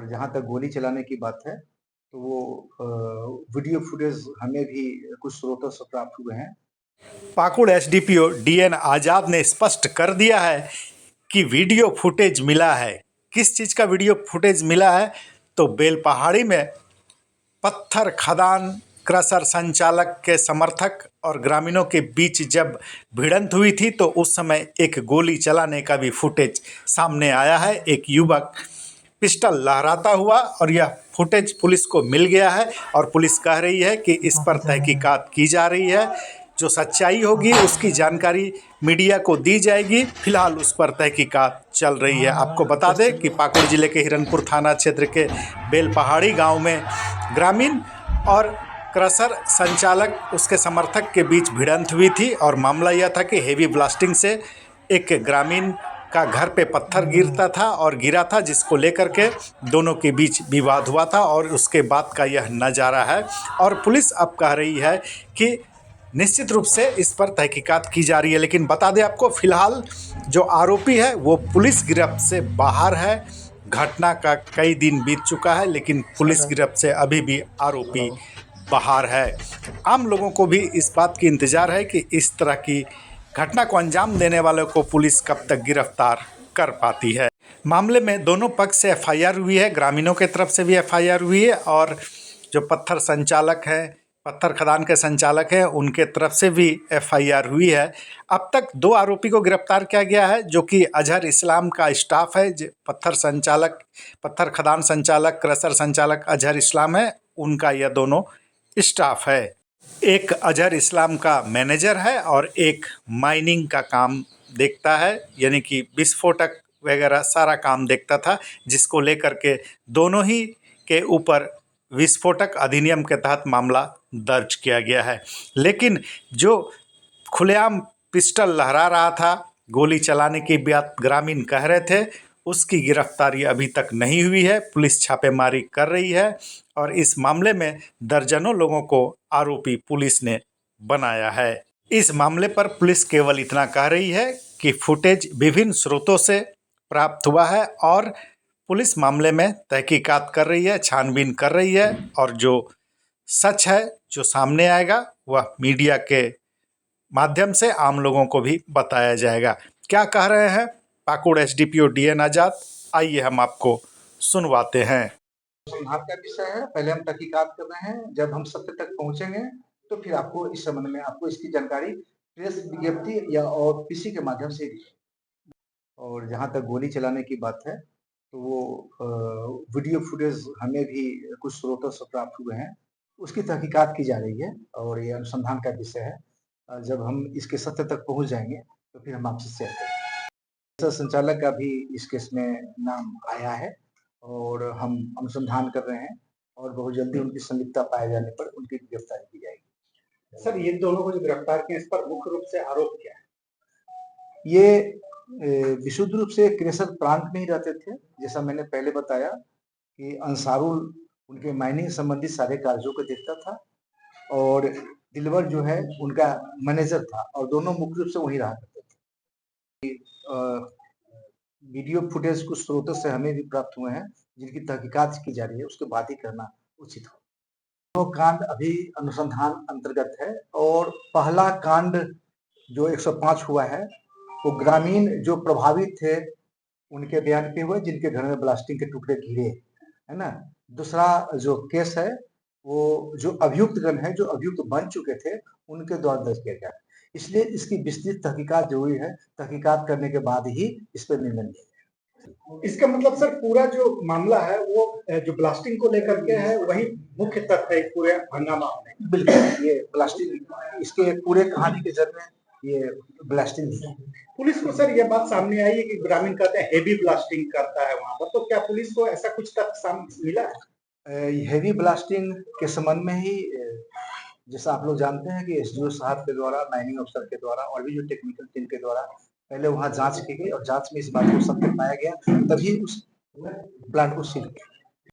और जहाँ तक गोली चलाने की बात है, तो वो वीडियो फुटेज हमें भी कुछ स्रोतों से प्राप्त हुए हैं। पाकुड़ एसडीपीओ डीएन आजाद ने स्पष्ट कर दिया है कि वीडियो फुटेज मिला है। किस चीज़ का वीडियो फुटेज मिला है? तो बेलपहाड़ी में पत्थर खदान क्रशर संचालक के समर्थक और ग्रामीणों के बीच जब भिड़ंत हुई थी तो उस समय एक गोली चलाने का भी फुटेज सामने आया है। एक युवक पिस्टल लहराता हुआ और यह फुटेज पुलिस को मिल गया है और पुलिस कह रही है कि इस पर तहकीकात की जा रही है। जो सच्चाई होगी उसकी जानकारी मीडिया को दी जाएगी। फिलहाल उस पर तहकीकात चल रही है। आपको बता दें कि पाकुड़ जिले के हिरनपुर थाना क्षेत्र के बेलपहाड़ी गांव में ग्रामीण और क्रशर संचालक उसके समर्थक के बीच भिड़ंत हुई थी और मामला यह था कि हेवी ब्लास्टिंग से एक ग्रामीण का घर पे पत्थर गिरता था और गिरा था, जिसको लेकर के दोनों के बीच विवाद हुआ था और उसके बाद का यह नज़ारा है। और पुलिस अब कह रही है कि निश्चित रूप से इस पर तहकीकात की जा रही है। लेकिन बता दें आपको, फिलहाल जो आरोपी है वो पुलिस गिरफ्त से बाहर है। घटना का कई दिन बीत चुका है लेकिन पुलिस गिरफ्त से अभी भी आरोपी बाहर है। आम लोगों को भी इस बात की इंतज़ार है कि इस तरह की घटना को अंजाम देने वालों को पुलिस कब तक गिरफ्तार कर पाती है। मामले में दोनों पक्ष से एफआईआर हुई है। ग्रामीणों की तरफ से भी एफआईआर हुई है और जो पत्थर संचालक हैं, पत्थर खदान के संचालक हैं, उनके तरफ से भी एफआईआर हुई है। अब तक 2 आरोपी को गिरफ्तार किया गया है, जो कि अजहर इस्लाम का स्टाफ है। पत्थर खदान संचालक, क्रशर संचालक अजहर इस्लाम है, उनका यह दोनों स्टाफ है। एक अजहर इस्लाम का मैनेजर है और एक माइनिंग का काम देखता है, यानी कि विस्फोटक वगैरह सारा काम देखता था, जिसको लेकर के दोनों ही के ऊपर विस्फोटक अधिनियम के तहत मामला दर्ज किया गया है। लेकिन जो खुलेआम पिस्टल लहरा रहा था, गोली चलाने की बात ग्रामीण कह रहे थे, उसकी गिरफ्तारी अभी तक नहीं हुई है। पुलिस छापेमारी कर रही है और इस मामले में दर्जनों लोगों को आरोपी पुलिस ने बनाया है। इस मामले पर पुलिस केवल इतना कह रही है कि फुटेज विभिन्न स्रोतों से प्राप्त हुआ है और पुलिस मामले में तहकीकात कर रही है, छानबीन कर रही है और जो सच है, जो सामने आएगा, वह मीडिया के माध्यम से आम लोगों को भी बताया जाएगा। क्या कह रहे हैं पाकुड़ एसडीपीओ डीएन आजाद, आइए हम आपको सुनवाते हैं। अनुसंधान का विषय है, पहले हम तहकीकात कर रहे हैं। जब हम सत्य तक पहुंचेंगे तो फिर आपको इस संबंध में आपको इसकी जानकारी प्रेस विज्ञप्ति या और पीसी के माध्यम से दी। और जहाँ तक गोली चलाने की बात है, तो वो वीडियो फुटेज हमें भी कुछ स्रोतों से प्राप्त हुए हैं। उसकी तहकीकात की जा रही है और ये अनुसंधान का विषय है। जब हम इसके सत्य तक पहुंच जाएंगे तो फिर हम आपसे शेयर करेंगे। संचालक का भी इस केस में नाम आया है और हम अनुसंधान कर रहे हैं और बहुत जल्दी उनकी संलिप्तता पाए जाने पर उनकी गिरफ्तारी की जाएगी। सर, ये दोनों को जो गिरफ्तार किए, इस पर मुख्य रूप से आरोप क्या है? ये विशुद्ध रूप से क्रशर प्रांत में ही रहते थे। जैसा मैंने पहले बताया कि अंसारुल उनके माइनिंग संबंधी सारे कार्यों को देखता था और दिलवर जो है उनका मैनेजर था और दोनों मुख्य रूप से वहीं रहा करते थे। वीडियो फुटेज कुछ स्रोतों से हमें भी प्राप्त हुए हैं जिनकी तहकीकात की जा रही है, उसके बाद ही करना उचित हो। दोनों कांड अभी अनुसंधान अंतर्गत है और पहला कांड जो 105 हुआ है वो ग्रामीण जो प्रभावित थे उनके बयान पे हुए, जिनके घर में ब्लास्टिंग के टुकड़े गिरे, है ना। दूसरा जो केस है वो जो अभियुक्तगण है, जो अभियुक्त बन चुके थे, उनके द्वारा दर्ज किया गया। इसलिए इसकी विस्तृत तहकीकात जरूरी है। तहकीकात करने के बाद ही इस पर निर्णय लिया जाए। इसका मतलब सर, पूरा जो मामला है वो जो ब्लास्टिंग को लेकर के है, वही मुख्य तथ्य है पूरे हंगामा में। बिल्कुल, ये ब्लास्टिंग, इसके पूरे कहानी के जड़ में ये ब्लास्टिंग है। पुलिस को सर यह बात सामने आई है कि ग्रामीण कहते हैं हेवी ब्लास्टिंग करता है वहां पर, तो क्या पुलिस को ऐसा कुछ तथ्य सामने मिला है? हेवी ब्लास्टिंग के संबंध में ही जैसा आप लोग जानते हैं कि एसडीओ साहब के द्वारा, माइनिंग अफसर के द्वारा और भी जो टेक्निकल टीम के द्वारा पहले वहां जांच की गई और जांच में इस बात को सत्य पाया गया, तभी उस प्लांट को सील किया।